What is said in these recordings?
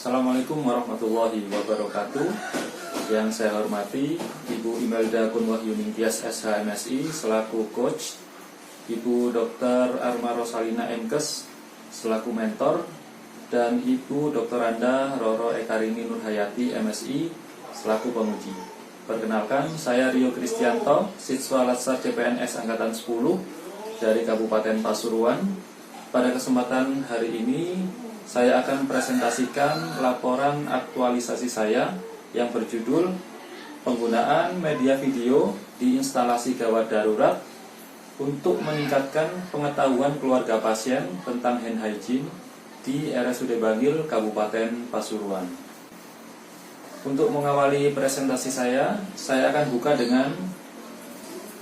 Assalamualaikum warahmatullahi wabarakatuh. Yang saya hormati Ibu Imelda Kunwahyuning Tias SH MSI selaku coach, Ibu Dr. Arma Rosalina MKes selaku mentor, dan Ibu Dr. Anda Roro Ekarini Nurhayati MSI selaku penguji. Perkenalkan, saya Rio Kristianto, siswa Latsar CPNS Angkatan 10 dari Kabupaten Pasuruan. Pada kesempatan hari ini, saya akan presentasikan laporan aktualisasi saya yang berjudul Penggunaan Media Video di Instalasi Gawat Darurat untuk meningkatkan pengetahuan keluarga pasien tentang hand hygiene di RSUD Bangil, Kabupaten Pasuruan. Untuk mengawali presentasi saya akan buka dengan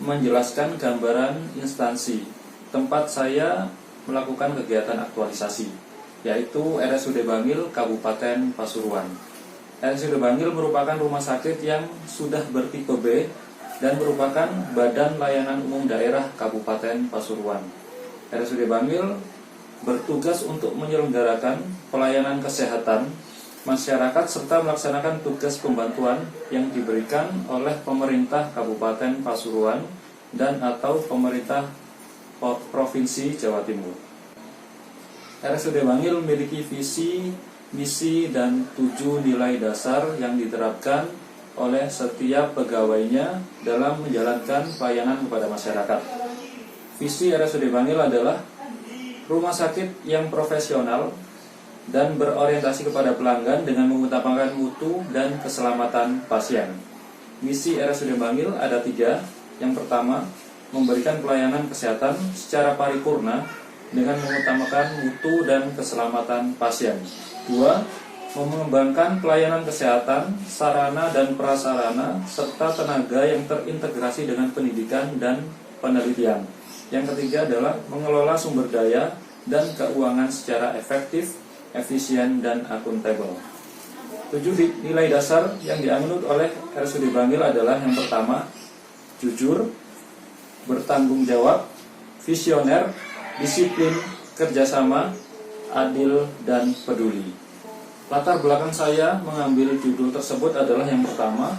menjelaskan gambaran instansi tempat saya melakukan kegiatan aktualisasi, yaitu RSUD Bangil, Kabupaten Pasuruan. RSUD Bangil merupakan rumah sakit yang sudah bertipe B dan merupakan Badan Layanan Umum Daerah Kabupaten Pasuruan. RSUD Bangil bertugas untuk menyelenggarakan pelayanan kesehatan masyarakat serta melaksanakan tugas pembantuan yang diberikan oleh pemerintah Kabupaten Pasuruan dan atau pemerintah Provinsi Jawa Timur. RSUD Bangil memiliki visi, misi, dan 7 nilai dasar yang diterapkan oleh setiap pegawainya dalam menjalankan pelayanan kepada masyarakat. Visi RSUD Bangil adalah rumah sakit yang profesional dan berorientasi kepada pelanggan dengan mengutamakan mutu dan keselamatan pasien. Misi RSUD Bangil ada 3. Yang pertama, memberikan pelayanan kesehatan secara paripurna dengan mengutamakan mutu dan keselamatan pasien. 2. Mengembangkan pelayanan kesehatan, sarana dan prasarana, serta tenaga yang terintegrasi dengan pendidikan dan penelitian. Yang ketiga adalah mengelola sumber daya dan keuangan secara efektif, efisien, dan akuntabel. 7 nilai dasar yang dianut oleh RSUD Bangil adalah yang pertama, jujur, bertanggung jawab, visioner, disiplin, kerjasama, adil, dan peduli. Latar belakang saya mengambil judul tersebut adalah yang pertama,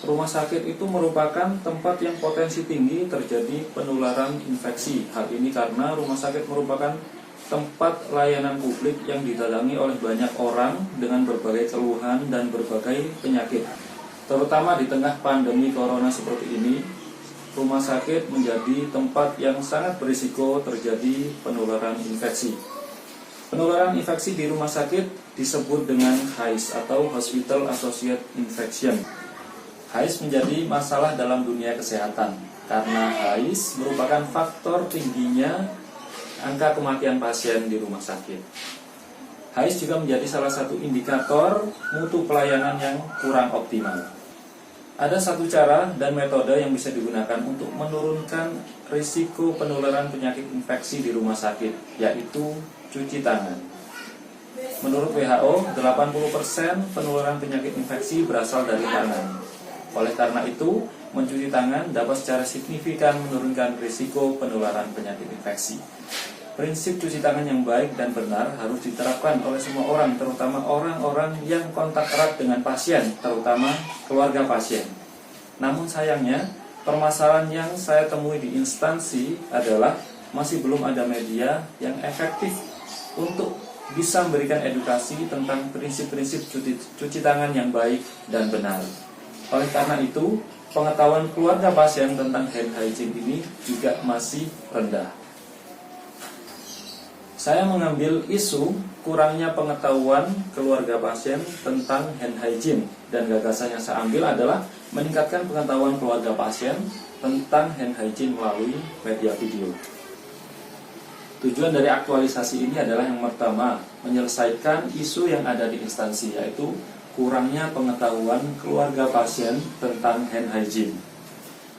rumah sakit itu merupakan tempat yang potensi tinggi terjadi penularan infeksi. Hal ini karena rumah sakit merupakan tempat layanan publik yang didatangi oleh banyak orang dengan berbagai keluhan dan berbagai penyakit. Terutama di tengah pandemi corona seperti ini, rumah sakit menjadi tempat yang sangat berisiko terjadi penularan infeksi. Penularan infeksi di rumah sakit disebut dengan HAIS atau Hospital Associated Infection. HAIS menjadi masalah dalam dunia kesehatan karena HAIS merupakan faktor tingginya angka kematian pasien di rumah sakit. HAIS juga menjadi salah satu indikator mutu pelayanan yang kurang optimal. Ada satu cara dan metode yang bisa digunakan untuk menurunkan risiko penularan penyakit infeksi di rumah sakit, yaitu cuci tangan. Menurut WHO, 80% penularan penyakit infeksi berasal dari tangan. Oleh karena itu, mencuci tangan dapat secara signifikan menurunkan risiko penularan penyakit infeksi. Prinsip cuci tangan yang baik dan benar harus diterapkan oleh semua orang, terutama orang-orang yang kontak erat dengan pasien, terutama keluarga pasien. Namun sayangnya, permasalahan yang saya temui di instansi adalah masih belum ada media yang efektif untuk bisa memberikan edukasi tentang prinsip-prinsip cuci tangan yang baik dan benar. Oleh karena itu, pengetahuan keluarga pasien tentang hand hygiene ini juga masih rendah. Saya mengambil isu kurangnya pengetahuan keluarga pasien tentang hand hygiene, dan gagasan yang saya ambil adalah meningkatkan pengetahuan keluarga pasien tentang hand hygiene melalui media video. Tujuan dari aktualisasi ini adalah yang pertama, menyelesaikan isu yang ada di instansi, yaitu kurangnya pengetahuan keluarga pasien tentang hand hygiene.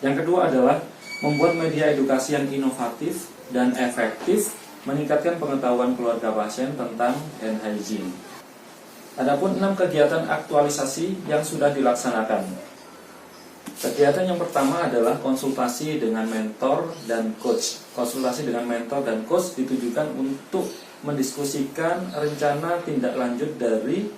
Yang kedua adalah membuat media edukasi yang inovatif dan efektif meningkatkan pengetahuan keluarga pasien tentang hand hygiene. Adapun 6 kegiatan aktualisasi yang sudah dilaksanakan. Kegiatan yang pertama adalah konsultasi dengan mentor dan coach. Konsultasi dengan mentor dan coach ditujukan untuk mendiskusikan rencana tindak lanjut dari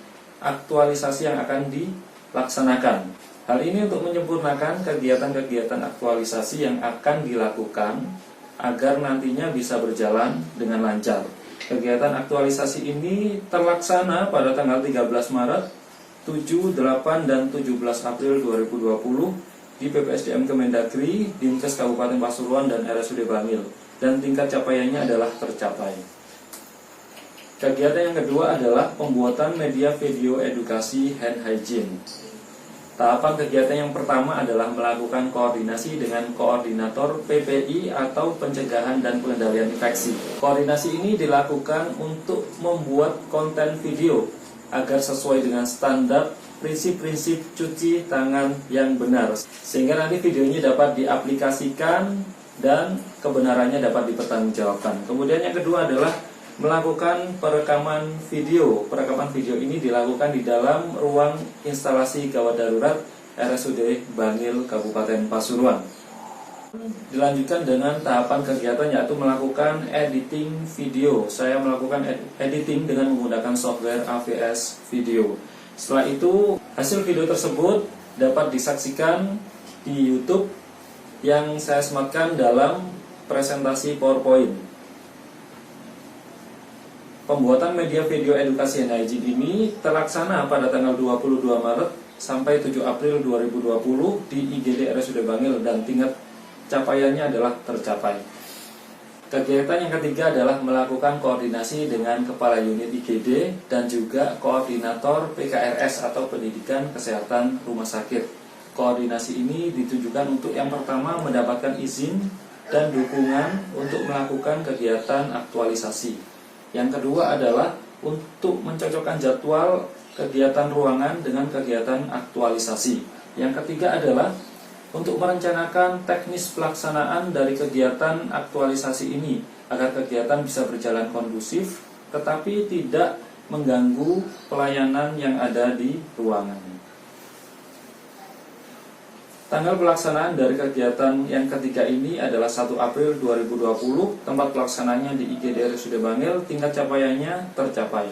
aktualisasi yang akan dilaksanakan. Hal ini untuk menyempurnakan kegiatan-kegiatan aktualisasi yang akan dilakukan agar nantinya bisa berjalan dengan lancar. Kegiatan aktualisasi ini terlaksana pada tanggal 13 Maret, 7, 8, dan 17 April 2020 di PPSDM Kemendagri, Dinkes Kabupaten Pasuruan, dan RSUD Bangil, dan tingkat capaiannya adalah tercapai. Kegiatan yang kedua adalah pembuatan media video edukasi hand hygiene. Tahapan kegiatan yang pertama adalah melakukan koordinasi dengan koordinator PPI atau pencegahan dan pengendalian infeksi. Koordinasi ini dilakukan untuk membuat konten video agar sesuai dengan standar prinsip-prinsip cuci tangan yang benar, sehingga nanti videonya dapat diaplikasikan dan kebenarannya dapat dipertanggungjawabkan. Kemudian yang kedua adalah melakukan perekaman video. Perekaman video ini dilakukan di dalam ruang instalasi gawat darurat RSUD Bangil Kabupaten Pasuruan. Dilanjutkan dengan tahapan kegiatan yaitu melakukan editing video. Saya melakukan editing dengan menggunakan software AVS Video. Setelah itu, hasil video tersebut dapat disaksikan di YouTube yang saya sematkan dalam presentasi PowerPoint. Pembuatan media video edukasi hand hygiene ini terlaksana pada tanggal 22 Maret sampai 7 April 2020 di IGD RSUD Bangil, dan tingkat capaiannya adalah tercapai. Kegiatan yang ketiga adalah melakukan koordinasi dengan Kepala Unit IGD dan juga Koordinator PKRS atau Pendidikan Kesehatan Rumah Sakit. Koordinasi ini ditujukan untuk yang pertama mendapatkan izin dan dukungan untuk melakukan kegiatan aktualisasi. Yang kedua adalah untuk mencocokkan jadwal kegiatan ruangan dengan kegiatan aktualisasi. Yang ketiga adalah untuk merencanakan teknis pelaksanaan dari kegiatan aktualisasi ini agar kegiatan bisa berjalan kondusif tetapi tidak mengganggu pelayanan yang ada di ruangan. Tanggal pelaksanaan dari kegiatan yang ketiga ini adalah 1 April 2020. Tempat pelaksananya di IGD RSUD Bangil, tingkat capaiannya tercapai.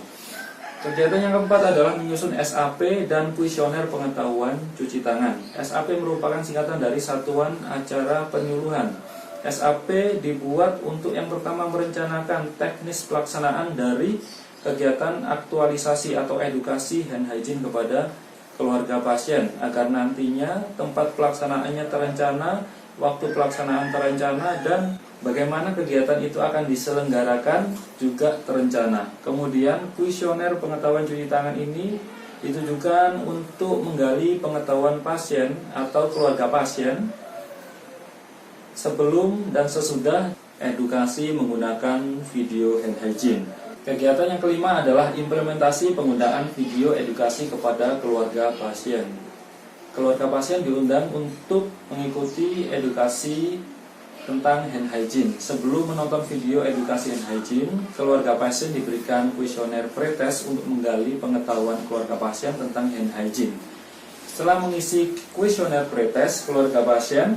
Kegiatan yang keempat adalah menyusun SAP dan kuesioner pengetahuan cuci tangan. SAP merupakan singkatan dari Satuan Acara Penyuluhan. SAP dibuat untuk yang pertama merencanakan teknis pelaksanaan dari kegiatan aktualisasi atau edukasi hand hygiene kepada keluarga pasien agar nantinya tempat pelaksanaannya terencana, waktu pelaksanaan terencana, dan bagaimana kegiatan itu akan diselenggarakan juga terencana. Kemudian kuesioner pengetahuan cuci tangan ini ditujukan untuk menggali pengetahuan pasien atau keluarga pasien sebelum dan sesudah edukasi menggunakan video hand hygiene. Kegiatan yang kelima adalah implementasi penggunaan video edukasi kepada keluarga pasien. Keluarga pasien diundang untuk mengikuti edukasi tentang hand hygiene. Sebelum menonton video edukasi hand hygiene, keluarga pasien diberikan kuesioner pretest untuk menggali pengetahuan keluarga pasien tentang hand hygiene. Setelah mengisi kuesioner pretest, keluarga pasien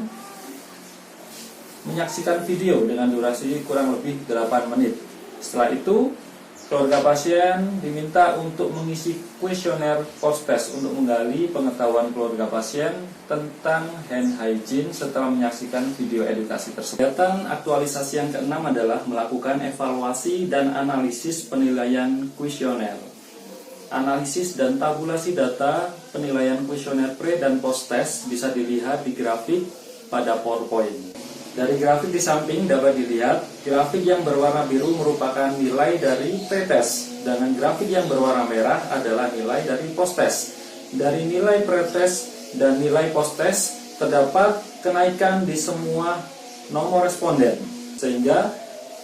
menyaksikan video dengan durasi kurang lebih 8 menit. Setelah itu, keluarga pasien diminta untuk mengisi kuesioner post-test untuk menggali pengetahuan keluarga pasien tentang hand hygiene setelah menyaksikan video edukasi tersebut. Kegiatan aktualisasi yang keenam adalah melakukan evaluasi dan analisis penilaian kuesioner. Analisis dan tabulasi data penilaian kuesioner pre dan post-test bisa dilihat di grafik pada PowerPoint. Dari grafik di samping dapat dilihat, grafik yang berwarna biru merupakan nilai dari pretest, dengan grafik yang berwarna merah adalah nilai dari post-test. Dari nilai pretest dan nilai post-test terdapat kenaikan di semua nomor responden, sehingga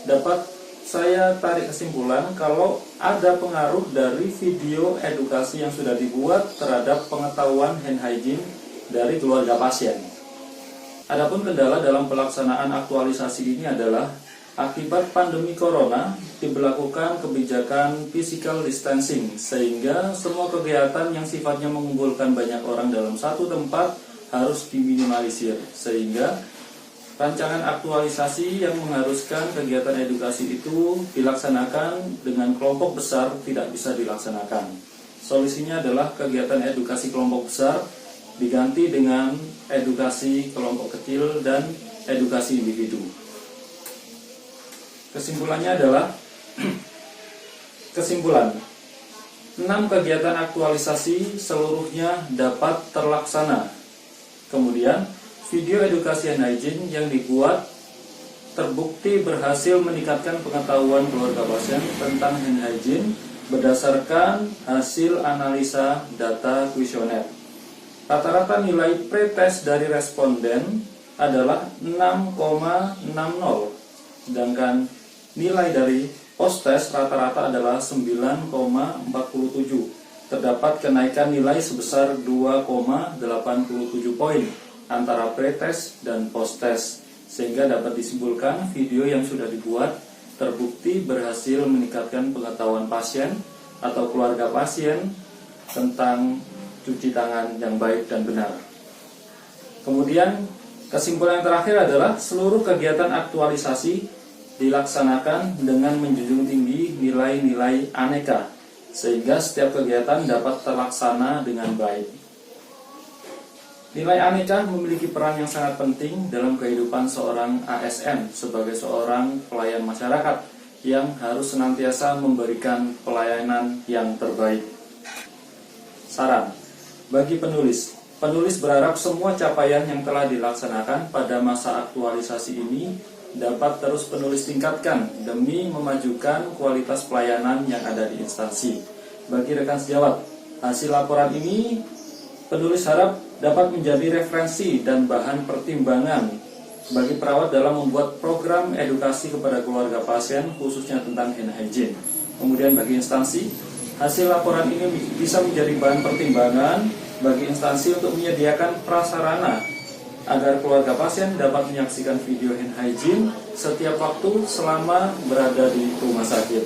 dapat saya tarik kesimpulan kalau ada pengaruh dari video edukasi yang sudah dibuat terhadap pengetahuan hand hygiene dari keluarga pasien. Adapun kendala dalam pelaksanaan aktualisasi ini adalah akibat pandemi corona diberlakukan kebijakan physical distancing, sehingga semua kegiatan yang sifatnya mengumpulkan banyak orang dalam satu tempat harus diminimalisir, sehingga rancangan aktualisasi yang mengharuskan kegiatan edukasi itu dilaksanakan dengan kelompok besar tidak bisa dilaksanakan. Solusinya adalah kegiatan edukasi kelompok besar diganti dengan edukasi kelompok kecil dan edukasi individu. Kesimpulannya adalah kesimpulan 6 kegiatan aktualisasi seluruhnya dapat terlaksana. Kemudian, video edukasi hand hygiene yang dibuat terbukti berhasil meningkatkan pengetahuan keluarga pasien tentang hand hygiene berdasarkan hasil analisa data kuesioner. Rata-rata nilai pretest dari responden adalah 6,60, sedangkan nilai dari post-test rata-rata adalah 9,47. Terdapat kenaikan nilai sebesar 2,87 poin antara pretest dan post-test, sehingga dapat disimpulkan video yang sudah dibuat terbukti berhasil meningkatkan pengetahuan pasien atau keluarga pasien tentang cuci tangan yang baik dan benar. Kemudian kesimpulan yang terakhir adalah seluruh kegiatan aktualisasi dilaksanakan dengan menjunjung tinggi nilai-nilai aneka, sehingga setiap kegiatan dapat terlaksana dengan baik. Nilai aneka memiliki peran yang sangat penting dalam kehidupan seorang ASN sebagai seorang pelayan masyarakat yang harus senantiasa memberikan pelayanan yang terbaik. Saran bagi penulis. Penulis berharap semua capaian yang telah dilaksanakan pada masa aktualisasi ini dapat terus penulis tingkatkan demi memajukan kualitas pelayanan yang ada di instansi. Bagi rekan sejawat, hasil laporan ini penulis harap dapat menjadi referensi dan bahan pertimbangan bagi perawat dalam membuat program edukasi kepada keluarga pasien khususnya tentang hand hygiene. Kemudian bagi instansi, hasil laporan ini bisa menjadi bahan pertimbangan bagi instansi untuk menyediakan prasarana agar keluarga pasien dapat menyaksikan video hand hygiene setiap waktu selama berada di rumah sakit.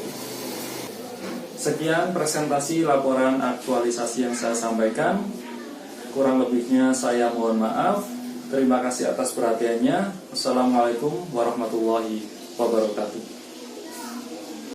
Sekian presentasi laporan aktualisasi yang saya sampaikan. Kurang lebihnya saya mohon maaf. Terima kasih atas perhatiannya. Assalamualaikum warahmatullahi wabarakatuh.